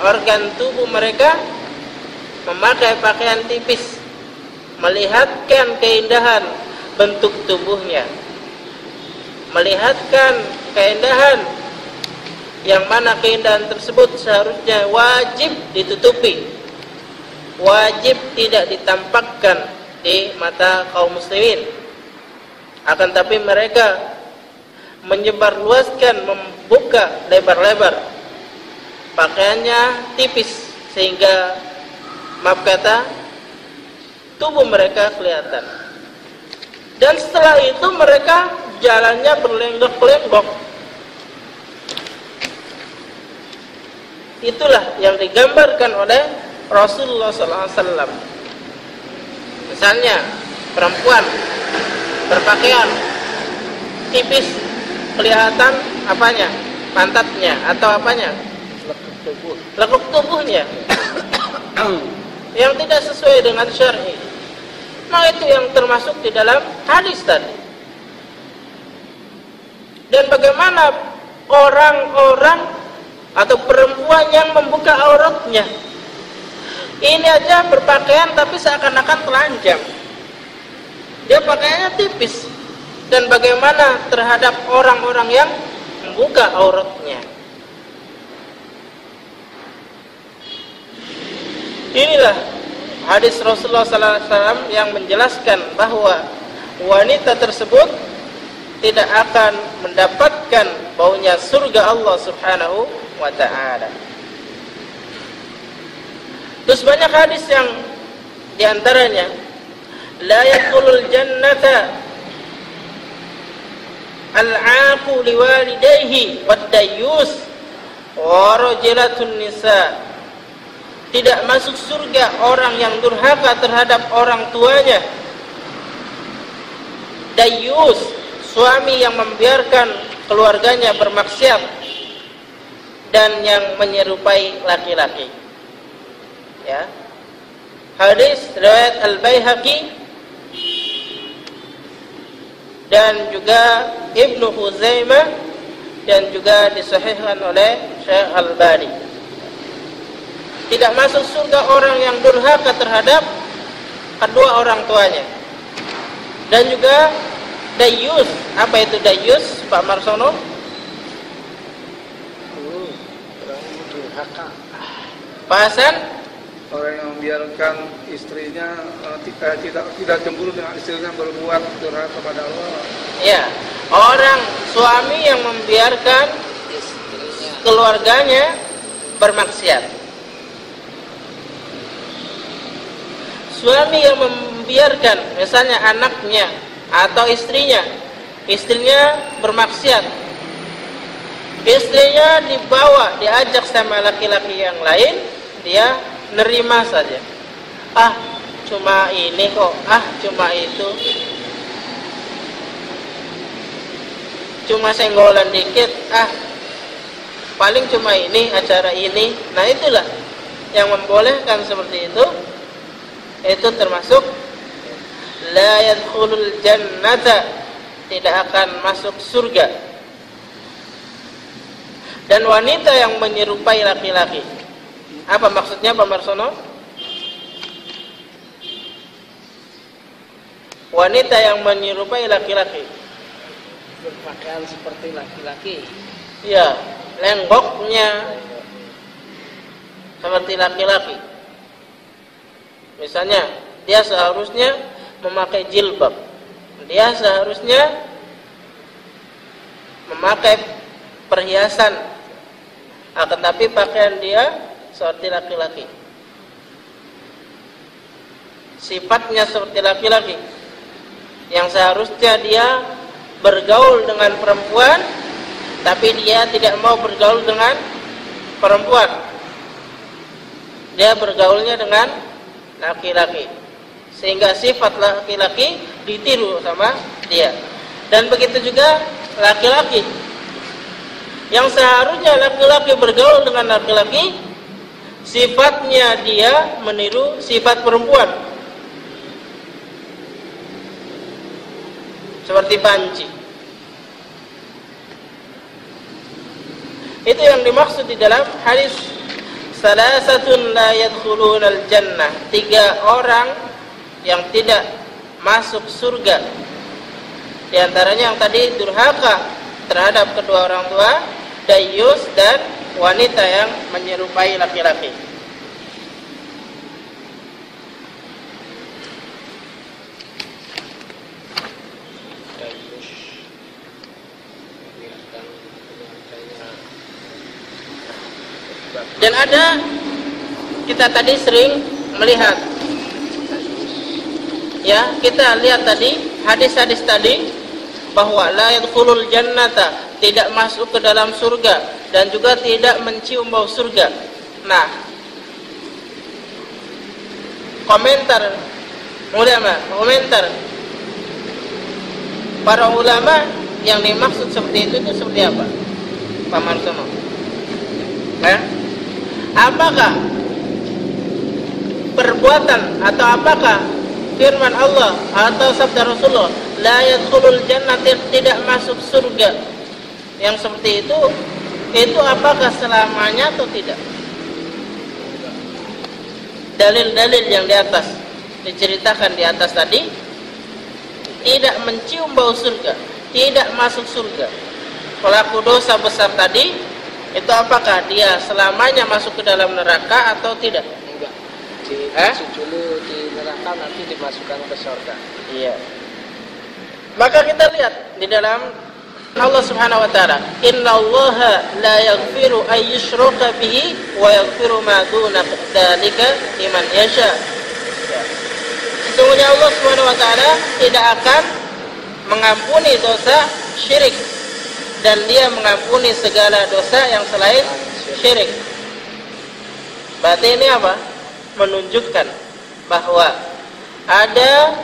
organ tubuh mereka, memakai pakaian tipis, melihatkan keindahan bentuk tubuhnya, melihatkan keindahan yang mana keindahan tersebut seharusnya wajib ditutupi, wajib tidak ditampakkan di mata kaum muslimin. Akan tapi mereka menyebarluaskan, membuka lebar-lebar, pakaiannya tipis sehingga maaf kata tubuh mereka kelihatan. Dan setelah itu mereka jalannya berlenggak-lenggok. Itulah yang digambarkan oleh Rasulullah SAW. Misalnya perempuan berpakaian tipis kelihatan apanya? Pantatnya atau apanya? lekuk tubuh. Lekuk tubuhnya yang tidak sesuai dengan syar'i. Nah, itu yang termasuk di dalam hadis tadi. Dan bagaimana orang-orang atau perempuan yang membuka auratnya? Ini aja berpakaian tapi seakan-akan telanjang. Dia pakaiannya tipis. Dan bagaimana terhadap orang-orang yang membuka auratnya? Inilah hadis Rasulullah SAW yang menjelaskan bahwa wanita tersebut tidak akan mendapatkan baunya surga Allah Subhanahu wa ta'ala. Terus banyak hadis yang diantaranya, la yadkhulul jannata al-'aqu liwalidayhi wad-dayyus wa rajulatun nisa. Tidak masuk surga orang yang durhaka terhadap orang tuanya. Dayyus, suami yang membiarkan keluarganya bermaksiat dan yang menyerupai laki-laki. Ya. Hadis riwayat Al-Baihaqi dan juga Ibnu Khuzaimah dan juga disahihkan oleh Syekh Al-Albani. Tidak masuk surga orang yang durhaka terhadap kedua orang tuanya. Dan juga dayyus. Apa itu dayyus, Pak Marsono? Orang durhaka. Pak Hasan? Orang yang membiarkan istrinya tidak cemburu dengan istrinya berbuat durhaka kepada Allah. Ya, orang suami yang membiarkan keluarganya bermaksiat. Suami yang membiarkan misalnya anaknya atau istrinya bermaksiat, istrinya dibawa, diajak sama laki-laki yang lain, dia nerima saja. Cuma ini kok, cuma itu, cuma senggolan dikit, paling cuma ini, acara ini. Nah, itulah yang membolehkan seperti itu termasuk la yadkhulul jannata, tidak akan masuk surga. Dan wanita yang menyerupai laki-laki, apa maksudnya Pak Marsono? Wanita yang menyerupai laki-laki, berpakaian seperti laki-laki. ya, lenggoknya seperti laki-laki. Misalnya, dia seharusnya memakai jilbab, dia seharusnya memakai perhiasan, akan tapi pakaian dia seperti laki-laki, sifatnya seperti laki-laki, yang seharusnya dia bergaul dengan perempuan, tapi dia tidak mau bergaul dengan perempuan, dia bergaulnya dengan laki-laki, sehingga sifat laki-laki ditiru sama dia. Dan begitu juga laki-laki, yang seharusnya laki-laki bergaul dengan laki-laki, sifatnya dia meniru sifat perempuan, seperti panci. Itu yang dimaksud di dalam hadis salasatun la yadkhulunal jannah, 3 orang yang tidak masuk surga. Di antaranya yang tadi durhaka terhadap kedua orang tua, dayyus, dan wanita yang menyerupai laki-laki. Dan ada, kita tadi sering melihat, ya, kita lihat tadi hadis-hadis tadi bahwa la yadkhulul jannata, tidak masuk ke dalam surga, dan juga tidak mencium bau surga. Nah, komentar para ulama yang dimaksud seperti itu seperti apa, Pak Marsono? Apakah perbuatan atau apakah firman Allah atau sabda Rasulullah la yadkhulul jannah, tidak masuk surga, yang seperti itu apakah selamanya atau tidak? Dalil-dalil yang di atas diceritakan di atas tadi tidak mencium bau surga, tidak masuk surga. Pelaku dosa besar tadi itu apakah dia selamanya masuk ke dalam neraka atau tidak? Enggak. Dimasuk dulu di neraka, nanti dimasukkan ke surga. Iya. Maka kita lihat di dalam Allah Subhanahu wa taala, "Innallaha la yaghfiru ay yushraka bihi wa yaghfiru ma duna dzalika liman yasha." Sesungguhnya Allah Subhanahu wa taala tidak akan mengampuni dosa syirik, dan Dia mengampuni segala dosa yang selain syirik. Berarti ini apa? Menunjukkan bahwa ada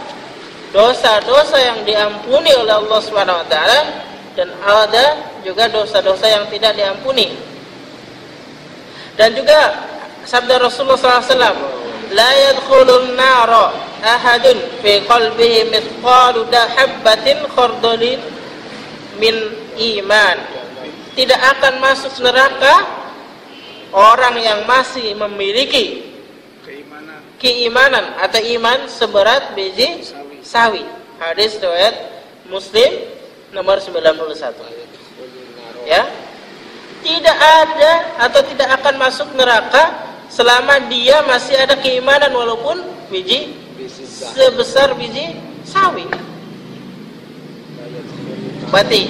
dosa-dosa yang diampuni oleh Allah Subhanahu wa taala, dan ada juga dosa-dosa yang tidak diampuni. Dan juga sabda Rasulullah SAW, la yadkhulun nara ahadun fi qalbihi mithqalu habbatin khardalin min iman. Tidak akan masuk neraka orang yang masih memiliki keimanan atau iman seberat biji sawi. Hadis riwayat Muslim nomor 91. Ya. Tidak ada atau tidak akan masuk neraka selama dia masih ada keimanan walaupun biji sebesar biji sawi. Berarti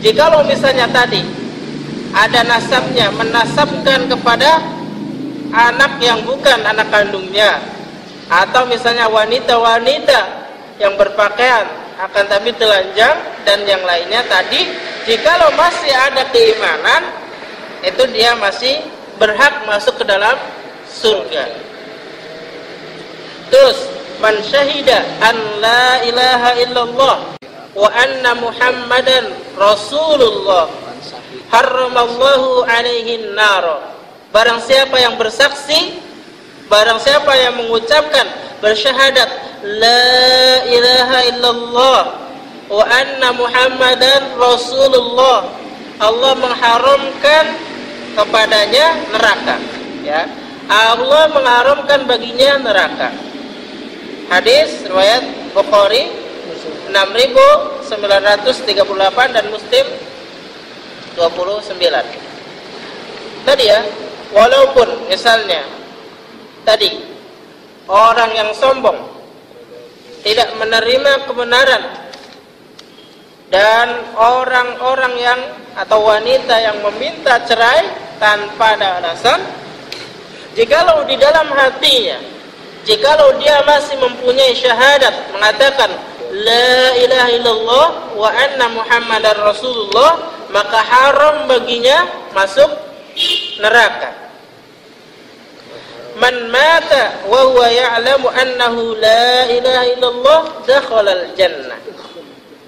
jikalau misalnya tadi ada nasabnya menasabkan kepada anak yang bukan anak kandungnya, atau misalnya wanita-wanita yang berpakaian akan tapi telanjang dan yang lainnya tadi, jikalau masih ada keimanan, itu dia masih berhak masuk ke dalam surga. Terus, man syahida an la ilaha illallah wa anna muhammadan rasulullah harramallahu alaihi nar. Barang siapa yang bersaksi, barang siapa yang mengucapkan bersyahadat la ilaha illallah wa anna muhammadan rasulullah, Allah mengharamkan kepadanya neraka. Ya, Allah mengharamkan baginya neraka. Hadis riwayat Bukhari 6938 dan Muslim 29. Tadi ya, walaupun misalnya tadi orang yang sombong tidak menerima kebenaran, dan orang-orang yang atau wanita yang meminta cerai tanpa ada alasan, jikalau di dalam hatinya, jikalau dia masih mempunyai syahadat mengatakan la ilaha illallah wa anna muhammadar rasulullah, maka haram baginya masuk neraka. Man mata wa huwa ya'lamu annahu la ilaha illallah dakhala al-jannah.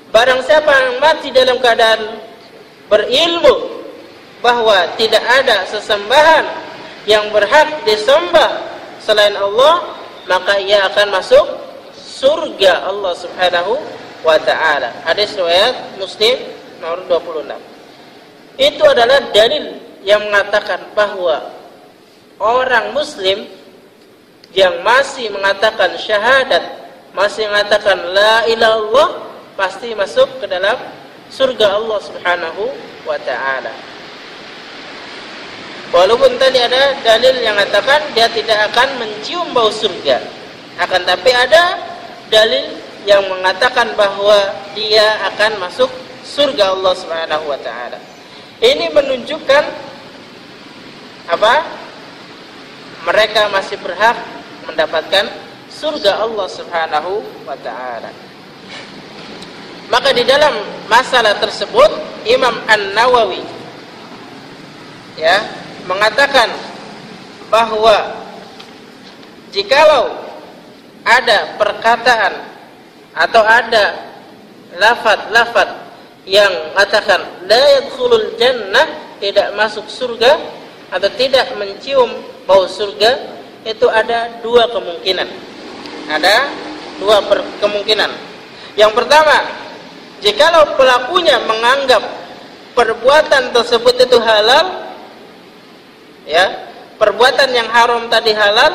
Barang siapa yang mati dalam keadaan berilmu bahwa tidak ada sesembahan yang berhak disembah selain Allah, maka ia akan masuk surga Allah Subhanahu wa taala. Hadis riwayat Muslim nomor 26. Itu adalah dalil yang mengatakan bahwa orang muslim yang masih mengatakan syahadat, masih mengatakan la ilaha illallah, pasti masuk ke dalam surga Allah Subhanahu wa taala. Walaupun tadi ada dalil yang mengatakan dia tidak akan mencium bau surga, akan tapi ada dalil yang mengatakan bahwa dia akan masuk surga Allah Subhanahu wa taala. Ini menunjukkan apa? Mereka masih berhak mendapatkan surga Allah Subhanahu wa taala. Maka di dalam masalah tersebut Imam An-Nawawi ya mengatakan bahwa jikalau ada perkataan atau ada lafaz-lafaz yang mengatakan la yadkhulul jannah, tidak masuk surga atau tidak mencium bau surga, itu ada dua kemungkinan. Ada dua kemungkinan. Yang pertama, jikalau pelakunya menganggap perbuatan tersebut itu halal, ya, perbuatan yang haram tadi halal,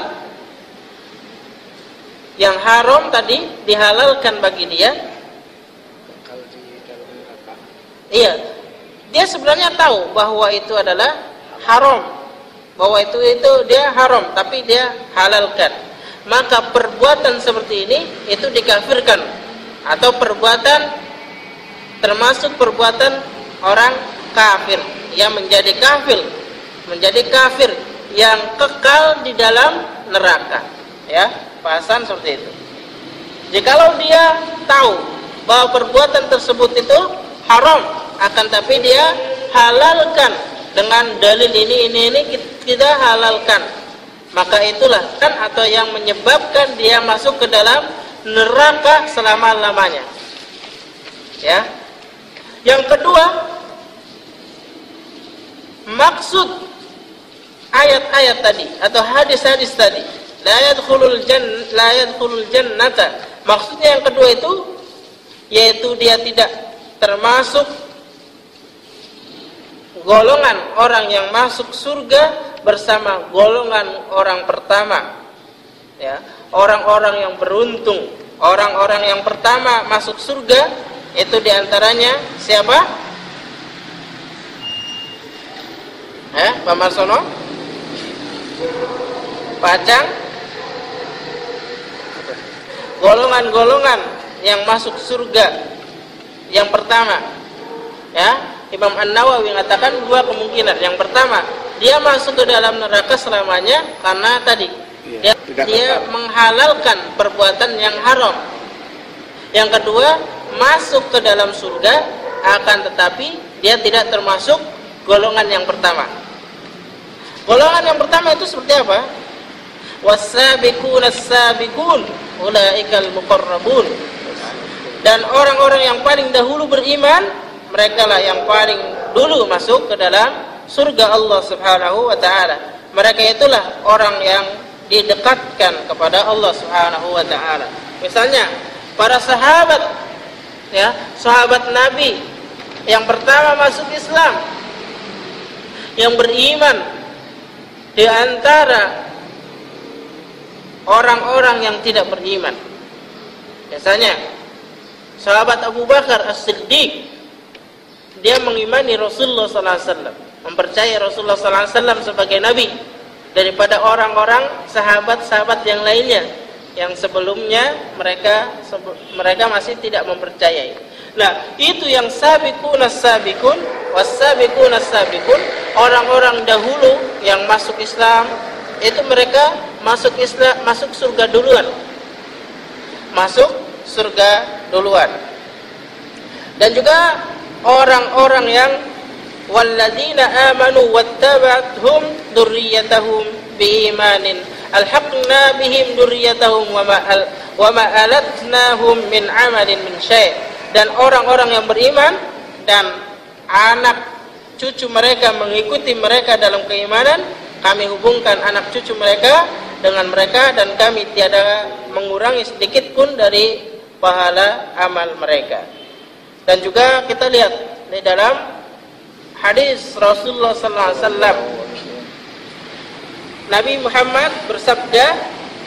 yang haram tadi dihalalkan bagi dia. Kalau di dalam neraka. Iya, dia sebenarnya tahu bahwa itu adalah haram, bahwa itu dia haram, tapi dia halalkan. Maka perbuatan seperti ini itu dikafirkan, atau perbuatan termasuk perbuatan orang kafir yang menjadi kafir yang kekal di dalam neraka. Ya, bahasan seperti itu. Jikalau dia tahu bahwa perbuatan tersebut itu haram, akan tapi dia halalkan dengan dalil ini kita halalkan, maka itulah kan atau yang menyebabkan dia masuk ke dalam neraka selama-lamanya. Ya. Yang kedua, maksud ayat-ayat tadi atau hadis-hadis tadi, la yadkhulul jannata. Maksudnya yang kedua itu yaitu dia tidak termasuk golongan orang yang masuk surga bersama golongan orang pertama. Ya, orang-orang yang beruntung, orang-orang yang pertama masuk surga itu diantaranya siapa? Pak Marsono? Pak Acang? Golongan-golongan yang masuk surga yang pertama, ya, Imam An-Nawawi mengatakan dua kemungkinan. Yang pertama, dia masuk ke dalam neraka selamanya karena tadi dia menghalalkan perbuatan yang haram. Yang kedua, masuk ke dalam surga, akan tetapi dia tidak termasuk golongan yang pertama. Golongan yang pertama itu seperti apa? Was-sabiquna as-sabiqun ulaikal muqarrabun. Dan orang-orang yang paling dahulu beriman, mereka lah yang paling dulu masuk ke dalam surga Allah Subhanahu wa taala. Mereka itulah orang yang didekatkan kepada Allah Subhanahu wa taala. Misalnya para sahabat, ya, sahabat Nabi yang pertama masuk Islam, yang beriman di antara orang-orang yang tidak beriman. Biasanya sahabat Abu Bakar As-Siddiq, dia mengimani Rasulullah SAW, mempercayai Rasulullah SAW sebagai Nabi daripada orang-orang sahabat-sahabat yang lainnya yang sebelumnya mereka masih tidak mempercayai. Nah, itu yang sabiqun as-sabiqun was-sabiqun as-sabiqun, orang-orang dahulu yang masuk Islam, itu mereka masuk Islam, masuk surga duluan. Masuk surga duluan. Dan juga orang-orang yang walladzina amanu wattaba'athum dzurriyyatahum biimanin alhaqna bihim dzurriyyatahum wa ma alatnahum min amalin min syai'. Dan orang-orang yang beriman dan anak cucu mereka mengikuti mereka dalam keimanan, kami hubungkan anak cucu mereka dengan mereka dan kami tiada mengurangi sedikit pun dari pahala amal mereka. Dan juga kita lihat di dalam hadis Rasulullah sallallahu alaihi wasallam, Nabi Muhammad bersabda,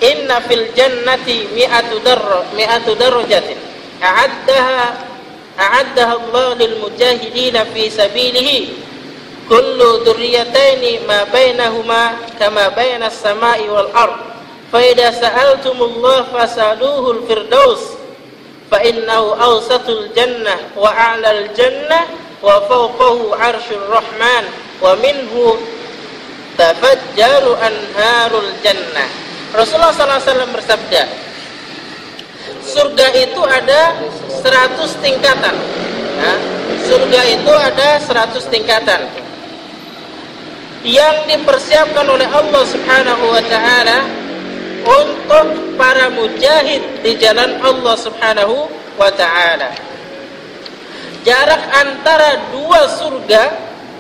"Inna fil jannati mi'atu darajatin a'addaha Allah lil mujahidin fi sabilihi kullu dzurriyyataini ma bainahuma kama bainas samai wal ard fa idza sa'altumullah fasaluhul firdaus fa innahu awsatul jannah wa a'lal jannah wa fawqahu 'arsyur rahman wa minhu tafajjaru anharul jannah." Rasulullah SAW bersabda, surga itu ada 100 tingkatan. Nah, surga itu ada 100 tingkatan yang dipersiapkan oleh Allah Subhanahu wa taala untuk para mujahid di jalan Allah Subhanahu wa taala. jarak antara dua surga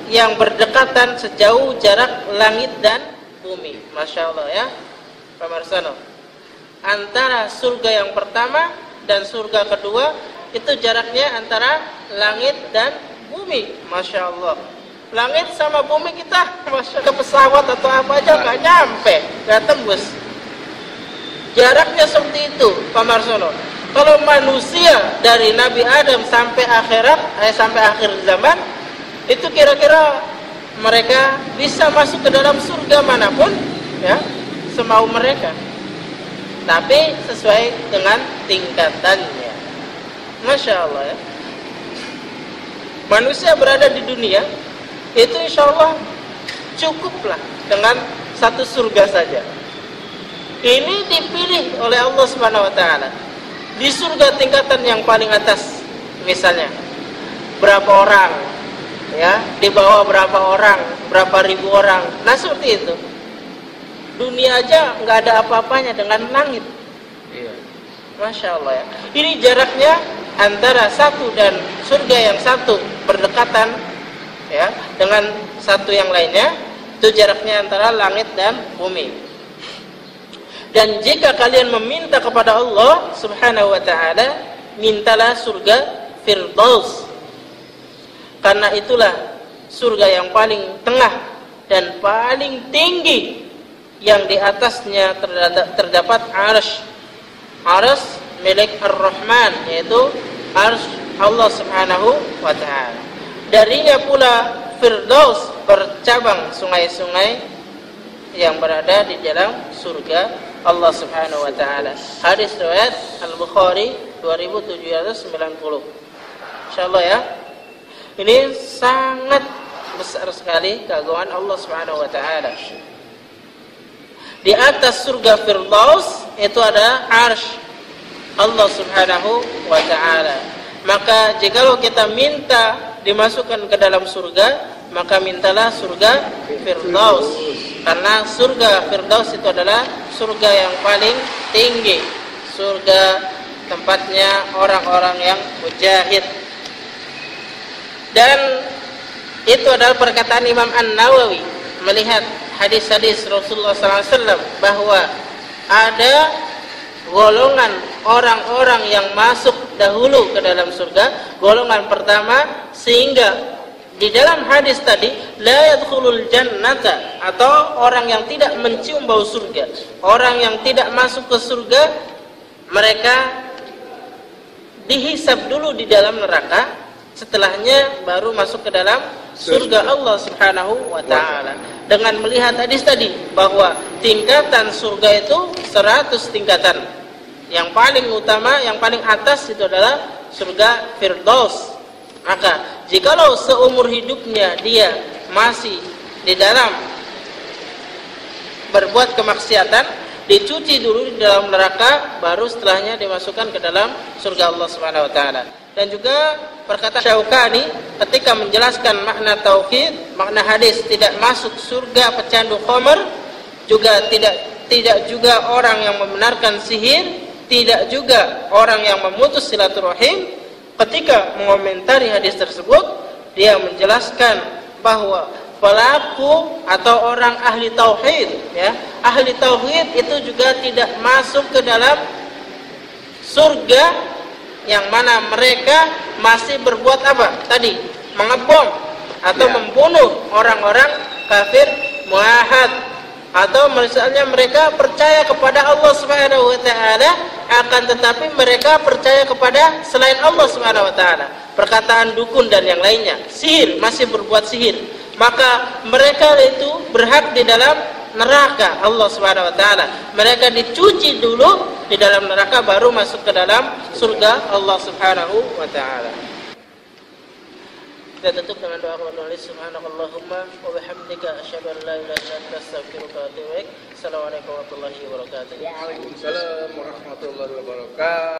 yang berdekatan sejauh jarak langit dan bumi. Masya Allah ya, Pak Marsano. Antara surga yang pertama dan surga kedua itu jaraknya antara langit dan bumi. Masya Allah. Langit sama bumi kita masya ke pesawat atau apa aja nggak nyampe, nggak tembus. Jaraknya seperti itu, Pak Marsono. Kalau manusia dari Nabi Adam sampai akhirat, sampai akhir zaman, itu kira-kira mereka bisa masuk ke dalam surga manapun, ya, semau mereka. Tapi sesuai dengan tingkatannya. Masya Allah ya. Manusia berada di dunia itu insya Allah cukuplah dengan satu surga saja. Ini dipilih oleh Allah Subhanahu Wa Taala. Di surga tingkatan yang paling atas, misalnya berapa orang, ya, di bawah berapa orang, berapa ribu orang. Nah seperti itu. Dunia aja nggak ada apa-apanya dengan langit. Iya. Masya Allah ya. Ini jaraknya antara satu dan surga yang satu berdekatan, ya, dengan satu yang lainnya. Itu jaraknya antara langit dan bumi. Dan jika kalian meminta kepada Allah Subhanahu wa taala, mintalah surga Firdaus. Karena itulah surga yang paling tengah dan paling tinggi, yang di atasnya terdapat arsy. Arsy milik Ar-Rahman, yaitu arsy Allah Subhanahu wa taala. Darinya pula Firdaus bercabang sungai-sungai yang berada di dalam surga Allah Subhanahu wa taala. Hadis riwayat Al-Bukhari 2790. Insyaallah ya. Ini sangat besar sekali keagungan Allah Subhanahu wa taala. Di atas surga Firdaus itu ada arsy Allah Subhanahu wa taala. Maka jikalau kita minta dimasukkan ke dalam surga, maka mintalah surga Firdaus. Karena surga Firdaus itu adalah surga yang paling tinggi, surga tempatnya orang-orang yang mujahid. Dan itu adalah perkataan Imam An-Nawawi melihat hadis-hadis Rasulullah SAW bahwa ada golongan orang-orang yang masuk dahulu ke dalam surga. Golongan pertama, sehingga di dalam hadis tadi la yadkhulul jannata, atau orang yang tidak mencium bau surga, orang yang tidak masuk ke surga, mereka dihisab dulu di dalam neraka, setelahnya baru masuk ke dalam surga Allah Subhanahu wa taala. Dengan melihat hadis tadi bahwa tingkatan surga itu 100 tingkatan. Yang paling utama, yang paling atas itu adalah surga Firdaus. Maka jikalau seumur hidupnya dia masih di dalam berbuat kemaksiatan, dicuci dulu di dalam neraka, baru setelahnya dimasukkan ke dalam surga Allah Subhanahu wa taala. Dan juga perkataan Syaukani ketika menjelaskan makna tauhid, makna hadis tidak masuk surga pecandu khamr, juga tidak juga orang yang membenarkan sihir, tidak juga orang yang memutus silaturahim. Ketika mengomentari hadis tersebut, dia menjelaskan bahwa pelaku atau orang ahli tauhid, ya, ahli tauhid itu juga tidak masuk ke dalam surga, yang mana mereka masih berbuat apa tadi, mengebom atau membunuh orang-orang kafir muahad, atau misalnya mereka percaya kepada Allah Subhanahu wa taala, akan tetapi mereka percaya kepada selain Allah Subhanahu wa taala, perkataan dukun dan yang lainnya, sihir, masih berbuat sihir, maka mereka itu berhak di dalam neraka Allah Subhanahu wa taala. Mereka dicuci dulu di dalam neraka, baru masuk ke dalam surga Allah Subhanahu wa taala. Kita tutup dengan doa kepada Allah. Subhanakallahumma wa bihamdika asyhadu an la ilaha illa anta astaghfiruka wa atubu ilaik. Assalamualaikum warahmatullahi wabarakatuh. Waalaikumsalam warahmatullahi wabarakatuh.